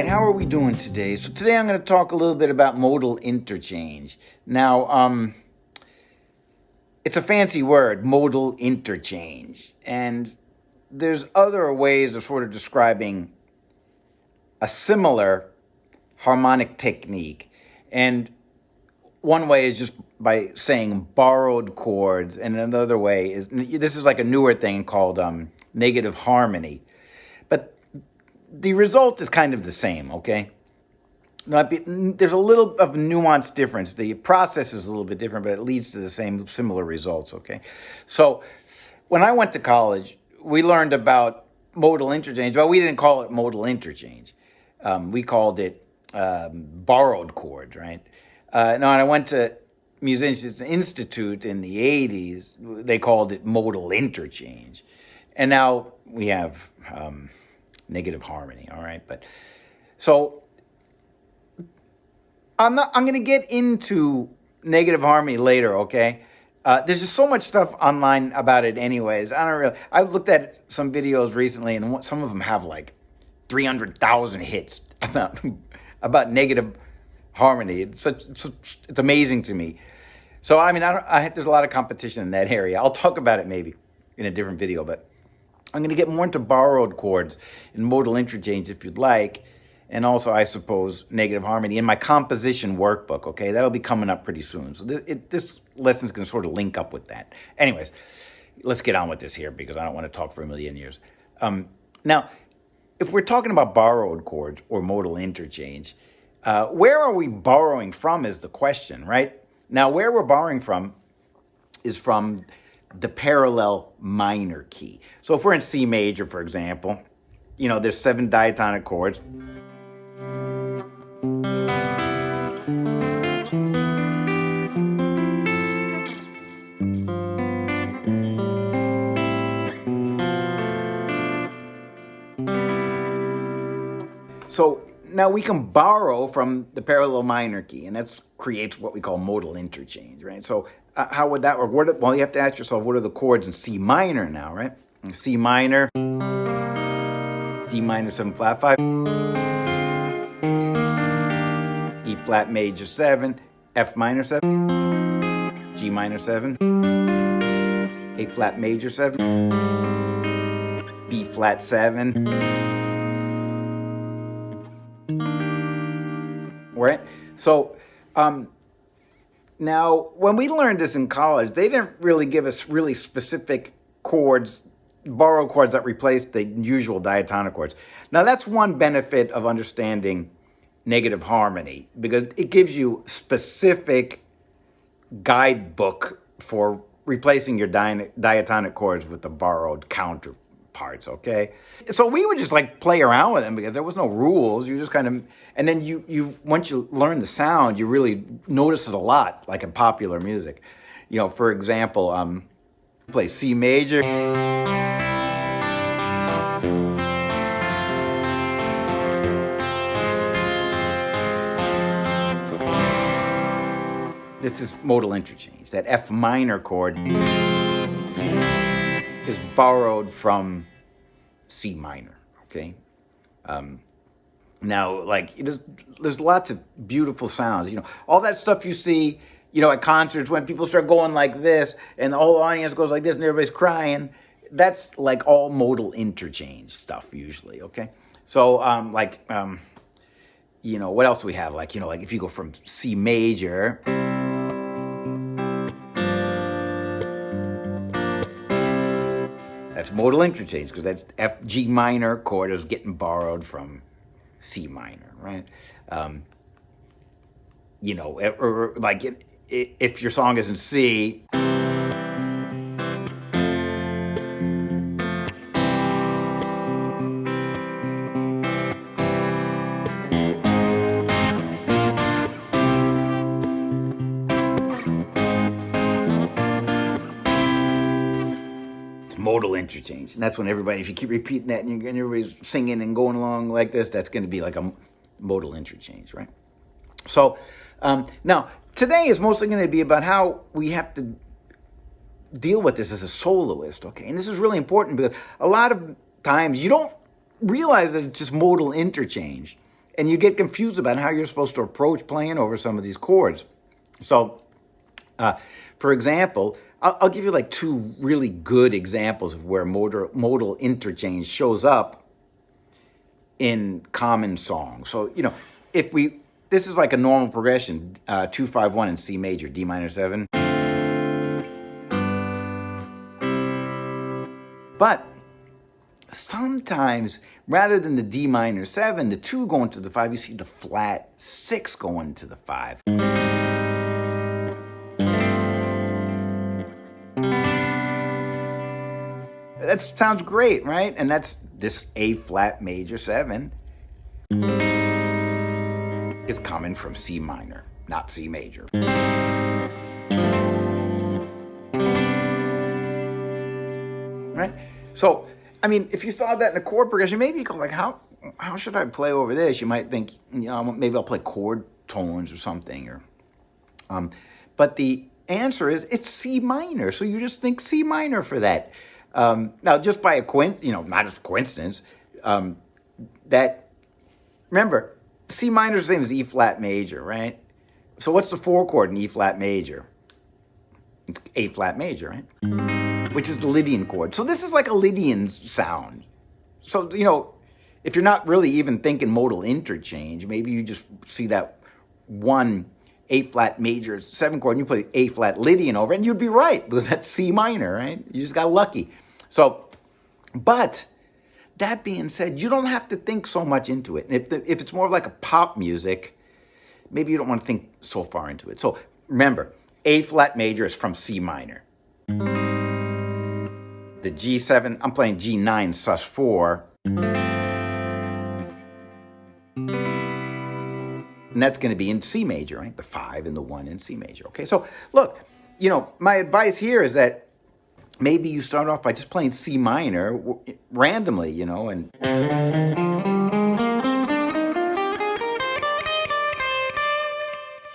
right, how are we doing today? So today I'm going to talk a little bit about modal interchange. Now, it's a fancy word, modal interchange, and there's other ways of sort of describing a similar harmonic technique. And one way is just by saying borrowed chords, and another way is, this is like a newer thing called negative harmony. But the result is kind of the same, okay? There's a little of a nuanced difference. The process is a little bit different, but it leads to the same similar results, okay? So when I went to college, we learned about modal interchange, but we didn't call it modal interchange. We called it borrowed chords, right? Now, when I went to Musicians Institute in the 80s, they called it modal interchange. And now we have negative harmony, all right? But so I'm going to get into negative harmony later, okay? There's just so much stuff online about it anyways. I've looked at some videos recently, and some of them have like 300,000 hits about negative harmony. It's amazing to me. So, I mean, there's a lot of competition in that area. I'll talk about it maybe in a different video, but I'm going to get more into borrowed chords and modal interchange if you'd like, and also, I suppose, negative harmony in my composition workbook, okay? That'll be coming up pretty soon. So this lesson's going to sort of link up with that. Anyways, let's get on with this here because I don't want to talk for a million years. Now, if we're talking about borrowed chords or modal interchange, where are we borrowing from is the question, right? Now, where we're borrowing from is from the parallel minor key. So if we're in C major, for example, you know, there's 7 diatonic chords. So now we can borrow from the parallel minor key, and that creates what we call modal interchange, right? So how would that work? Well, you have to ask yourself, what are the chords in C minor now, right? C minor, D minor 7 flat 5, E flat major 7, F minor 7, G minor 7, A flat major 7, B flat 7, right? So now when we learned this in college, they didn't really give us really specific chords, borrowed chords that replaced the usual diatonic chords. Now that's one benefit of understanding negative harmony, because it gives you specific guidebook for replacing your diatonic chords with the borrowed counterparts, okay? So we would just like play around with them because there was no rules. You just kind of, and then you once you learn the sound, you really notice it a lot, like in popular music. You know, for example, play C major. This is modal interchange. That F minor chord is borrowed from C minor, okay? Now, like, there's lots of beautiful sounds. You know, all that stuff you see, you know, at concerts when people start going like this and the whole audience goes like this and everybody's crying, that's like all modal interchange stuff usually, okay? So, you know, what else do we have? Like, you know, like if you go from C major, that's modal interchange because that's F, G minor chord is getting borrowed from C minor, right? You know, or like if your song is in C, modal interchange. And that's when everybody, if you keep repeating that and everybody's singing and going along like this, that's going to be like a modal interchange, right? So now, today is mostly going to be about how we have to deal with this as a soloist, okay? And this is really important because a lot of times you don't realize that it's just modal interchange And you get confused about how you're supposed to approach playing over some of these chords. So, for example, I'll give you like two really good examples of where modal interchange shows up in common songs. So, this is like a normal progression, 2-5-1 in C major, D minor 7. But sometimes, rather than the D minor 7, the 2 going to the 5, you see the flat 6 going to the 5. That sounds great, right? And that's this A flat major 7 is coming from C minor, not C major. Right? So, I mean, if you saw that in a chord progression, maybe you go like, how should I play over this? You might think, maybe I'll play chord tones or something, but the answer is it's C minor. So you just think C minor for that. Now, just by a coincidence, not just coincidence, that, remember, C minor is the same as E flat major, right? So what's the 4 chord in E flat major? It's A flat major, right? Which is the Lydian chord. So this is like a Lydian sound. So, if you're not really even thinking modal interchange, maybe you just see that one A flat major 7 chord and you play A flat Lydian over it, and you'd be right, because that's C minor, right? You just got lucky. So, but that being said, you don't have to think so much into it. And if it's more like a pop music, maybe you don't want to think so far into it. So remember, A flat major is from C minor. The G7, I'm playing G9 sus4. And that's going to be in C major, right? The 5 and the 1 in C major. Okay, so look, my advice here is that maybe you start off by just playing C minor randomly, and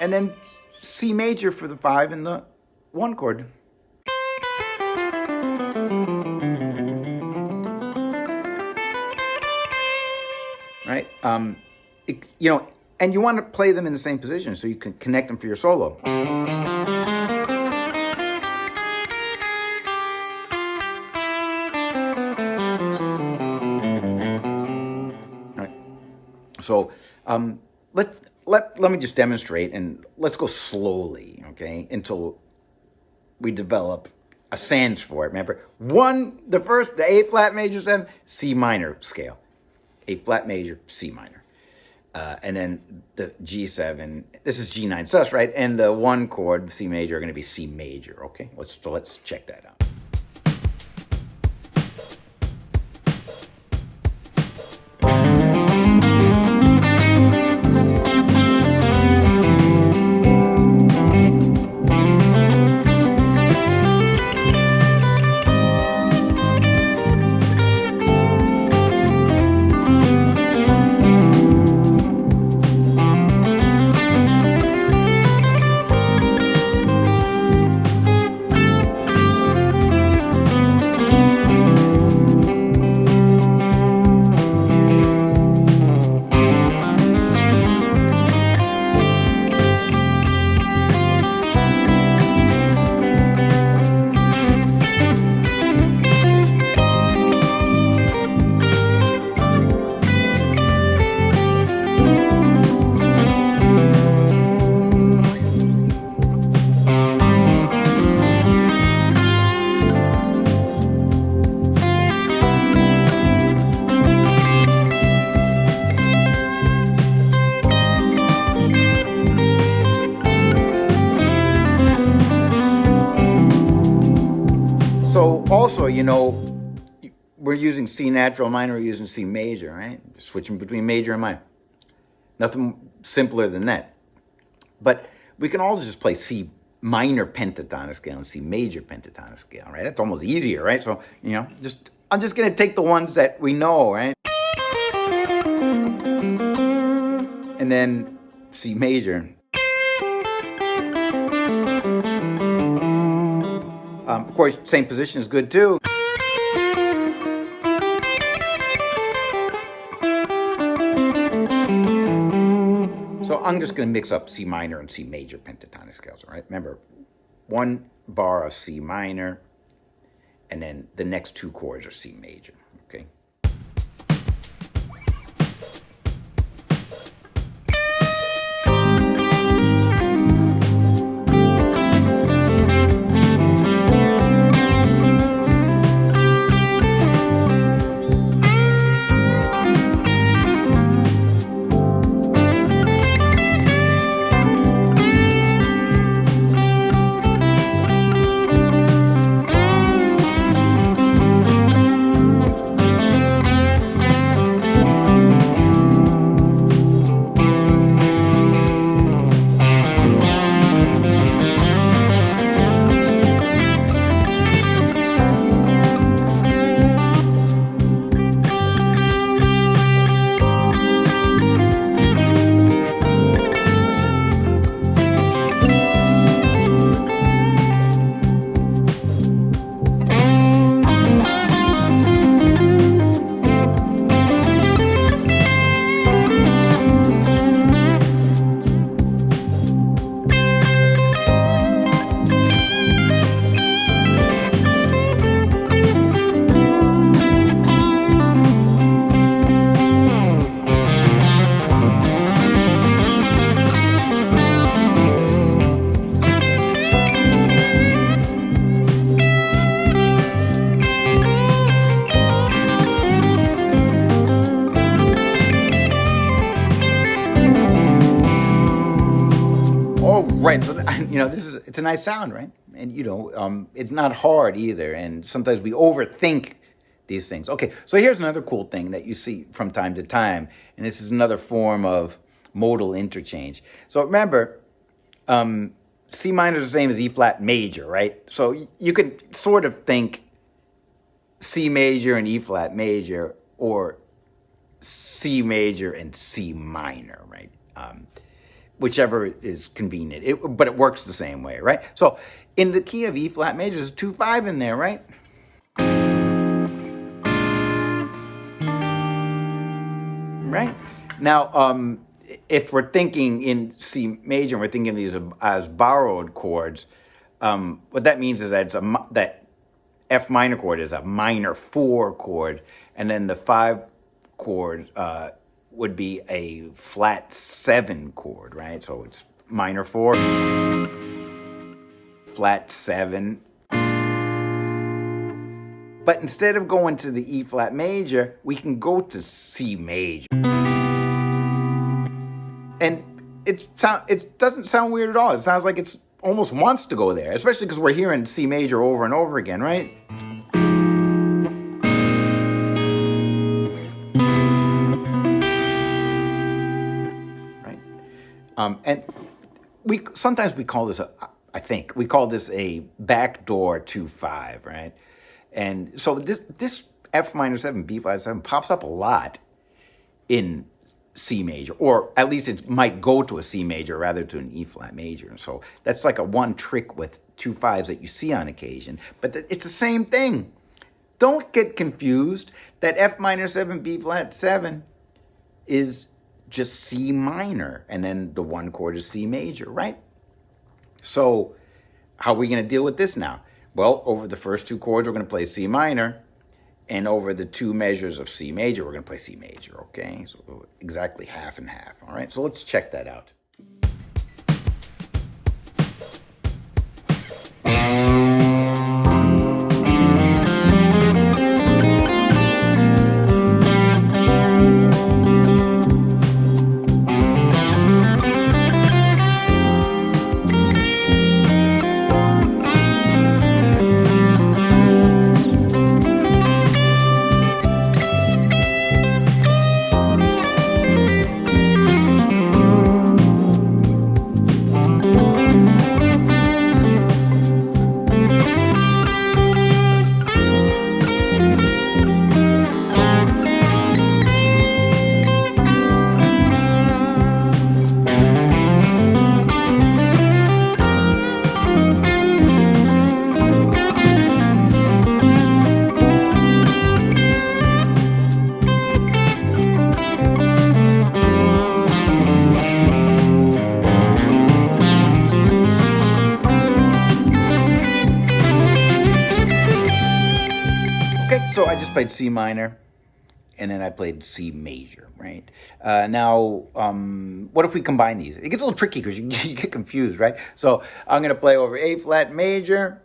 then C major for the 5 and the 1 chord. Right? And you want to play them in the same position so you can connect them for your solo. Right. So let me just demonstrate, and let's go slowly, okay, until we develop a sense for it. Remember, the A flat major 7, C minor scale. A flat major, C minor. And then the G7, this is G9 sus, right? And the 1 chord, C major, are going to be C major, okay? Let's check that out. Also, we're using C natural minor, we're using C major, right? Switching between major and minor. Nothing simpler than that. But we can also just play C minor pentatonic scale and C major pentatonic scale, right? That's almost easier, right? So, I'm just going to take the ones that we know, right? And then C major. Of course, same position is good too. I'm just going to mix up C minor and C major pentatonic scales, all right? Remember, one bar of C minor, and then the next two chords are C major, okay? Right, so it's a nice sound, right? And it's not hard either. And sometimes we overthink these things. Okay, so here's another cool thing that you see from time to time, and this is another form of modal interchange. So remember, C minor is the same as E flat major, right? So you could sort of think C major and E flat major, or C major and C minor, right? Whichever is convenient, but it works the same way, right? So in the key of E flat major, there's a 2-5 in there, right? Right? Now, if we're thinking in C major, and we're thinking of these as borrowed chords, what that means is that that F minor chord is a minor 4 chord, and then the 5 chord would be a flat 7 chord, right? So it's minor 4, flat 7. But instead of going to the E flat major, we can go to C major. And it doesn't sound weird at all. It sounds like it's almost wants to go there, especially because we're hearing C major over and over again, right? And sometimes we call this we call this a backdoor 2-5, right? And so this F minor 7, B flat 7 pops up a lot in C major, or at least it might go to a C major rather to an E flat major. And so that's like a one trick with 2-5s that you see on occasion, but it's the same thing. Don't get confused that F minor 7, B flat 7 is just C minor, and then the one chord is C major, right? So how are we going to deal with this now? Well, over the first two chords, we're going to play C minor, and over the two measures of C major, we're going to play C major, okay? So exactly half and half, all right? So let's check that out. Okay, so I just played C minor, and then I played C major, right? Now, what if we combine these? It gets a little tricky because you get confused, right? So I'm going to play over A flat major,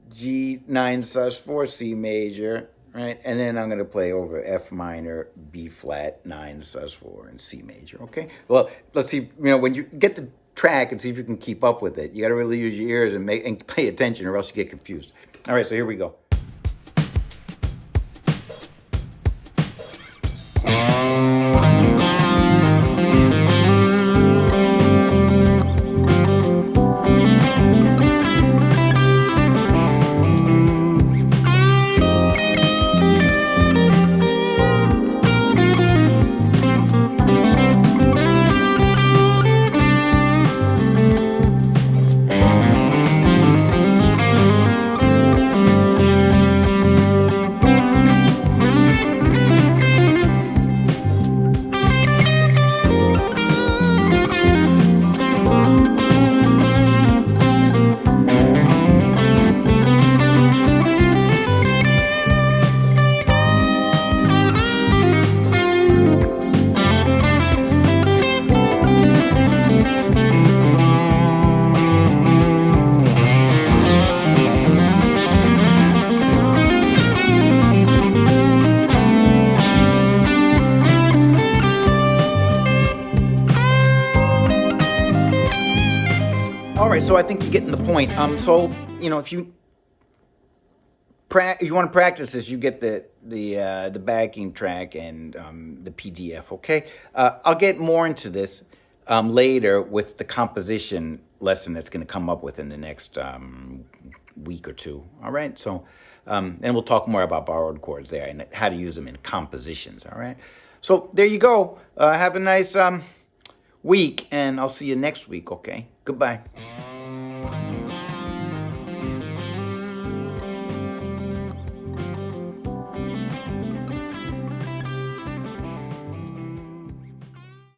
G9 sus4, C major, right? And then I'm going to play over F minor, B flat, 9 sus4, and C major, okay? Well, let's see, when you get the track and see if you can keep up with it. You got to really use your ears and pay attention, or else you get confused. All right, so here we go. All right, so I think you're getting the point. So if you want to practice this, you get the backing track and the PDF. Okay, I'll get more into this later with the composition lesson that's going to come up within the next week or two. All right, so and we'll talk more about borrowed chords there and how to use them in compositions. All right, so there you go. Have a nice week, and I'll see you next week. Okay, goodbye.